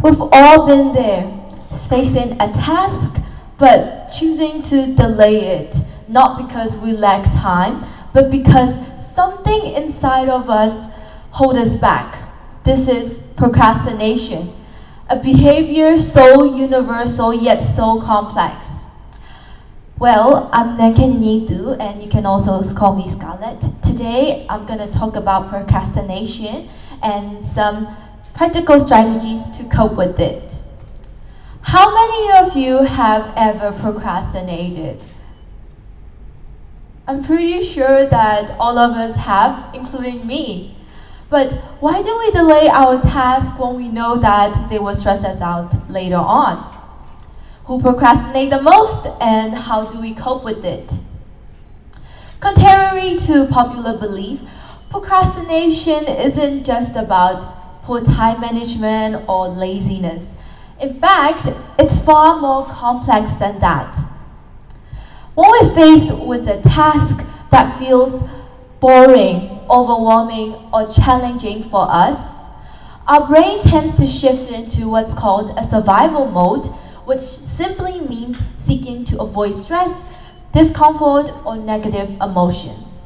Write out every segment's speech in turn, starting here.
We've all been there, facing a task, but choosing to delay it, not because we lack time, but because something inside of us holds us back. This is procrastination, a behavior so universal yet so complex. Well, I'm Nyein, and you can also call me Scarlett. Today, I'm going to talk about procrastination and some practical strategies to cope with it. How many of you have ever procrastinated? I'm pretty sure that all of us have, including me. But why do we delay our task when we know that they will stress us out later on? Who procrastinate the most, and how do we cope with it? Contrary to popular belief, procrastination isn't just about poor time management or laziness. In fact, it's far more complex than that. When we're faced with a task that feels boring, overwhelming, or challenging for us, our brain tends to shift into what's called a survival mode, which simply means seeking to avoid stress, discomfort, or negative emotions.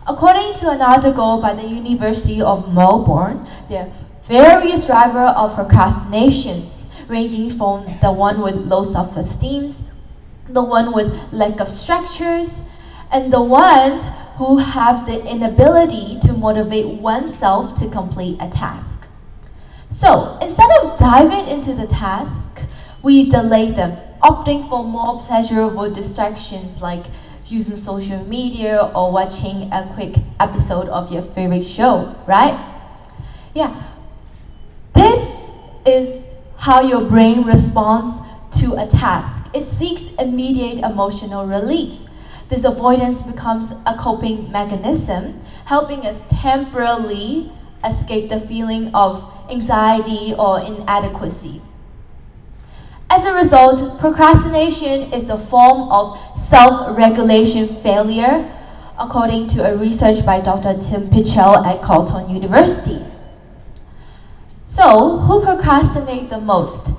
According to an article by the University of Melbourne, there are various drivers of procrastinations, ranging from the one with low self-esteem, the one with lack of structures, and the one who have the inability to motivate oneself to complete a task. So, instead of diving into the task, we delay them, opting for more pleasurable distractions like using social media or watching a quick episode of your favorite show, right? Yeah. This is how your brain responds to a task. It seeks immediate emotional relief. This avoidance becomes a coping mechanism, helping us temporarily escape the feeling of anxiety or inadequacy. As a result, procrastination is a form of self-regulation failure, according to a research by Dr. Tim Pitchell at Carleton University. So, who procrastinate the most?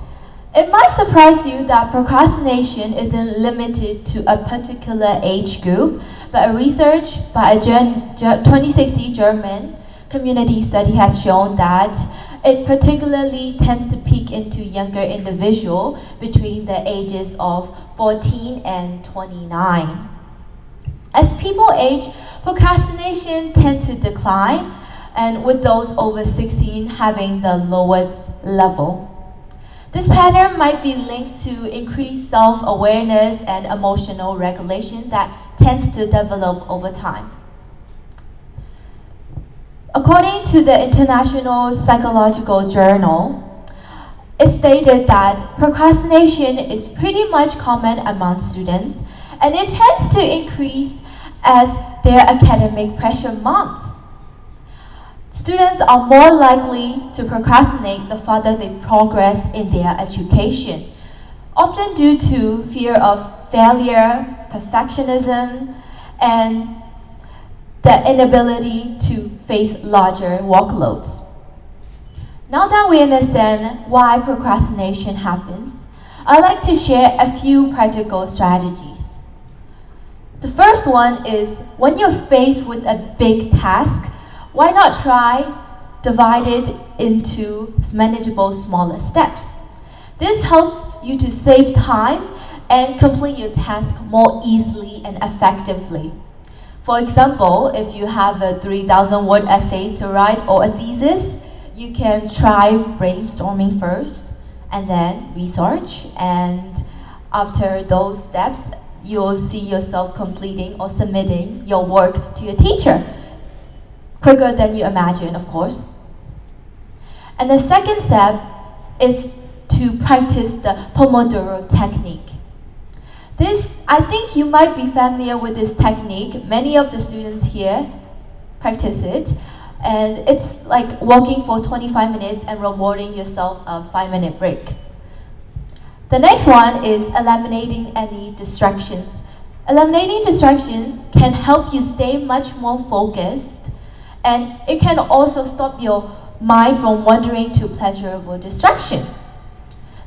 It might surprise you that procrastination isn't limited to a particular age group, but a research by a 2060 German community study has shown that it particularly tends to peak into younger individuals between the ages of 14 and 29. As people age, procrastination tends to decline, and with those over 16 having the lowest level. This pattern might be linked to increased self-awareness and emotional regulation that tends to develop over time. According to the International Psychological Journal, it stated that procrastination is pretty much common among students, and it tends to increase as their academic pressure mounts. Students are more likely to procrastinate the further they progress in their education, often due to fear of failure, perfectionism, and the inability to face larger workloads. Now that we understand why procrastination happens, I'd like to share a few practical strategies. The first one is when you're faced with a big task, why not try divide it into manageable smaller steps? This helps you to save time and complete your task more easily and effectively. For example, if you have a 3,000-word essay to write or a thesis, you can try brainstorming first and then research, and after those steps, you'll see yourself completing or submitting your work to your teacher quicker than you imagine, of course. And the second step is to practice the Pomodoro technique. I think you might be familiar with this technique. Many of the students here practice it, and it's like working for 25 minutes and rewarding yourself a 5-minute break. The next one is eliminating any distractions. Eliminating distractions can help you stay much more focused, and it can also stop your mind from wandering to pleasurable distractions.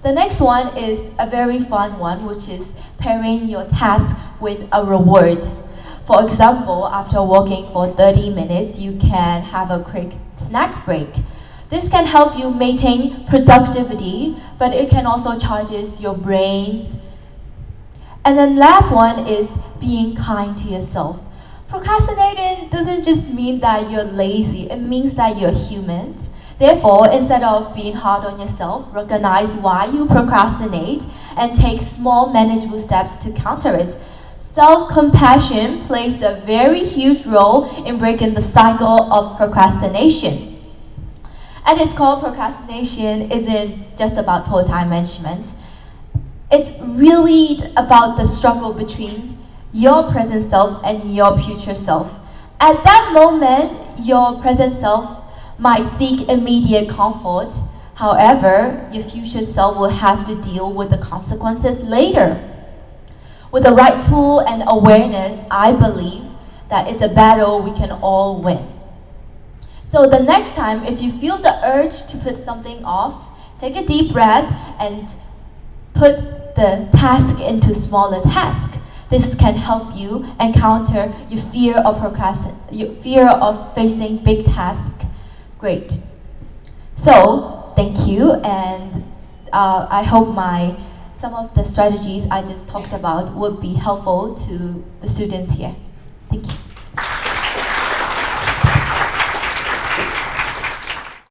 The next one is a very fun one, which is pairing your task with a reward. For example, after working for 30 minutes, you can have a quick snack break. This can help you maintain productivity, but it can also charges your brains. And then last one is being kind to yourself. Procrastinating doesn't just mean that you're lazy, it means that you're human. Therefore, instead of being hard on yourself, recognize why you procrastinate and take small manageable steps to counter it. Self-compassion plays a very huge role in breaking the cycle of procrastination. At its core, procrastination isn't just about poor time management. It's really about the struggle between your present self and your future self. At that moment, your present self might seek immediate comfort. However, your future self will have to deal with the consequences later. With the right tool and awareness, I believe that it's a battle we can all win. So the next time, if you feel the urge to put something off, take a deep breath and put the task into smaller tasks. This can help you encounter your fear of facing big tasks. Great. So, thank you, and I hope some of the strategies I just talked about would be helpful to the students here. Thank you.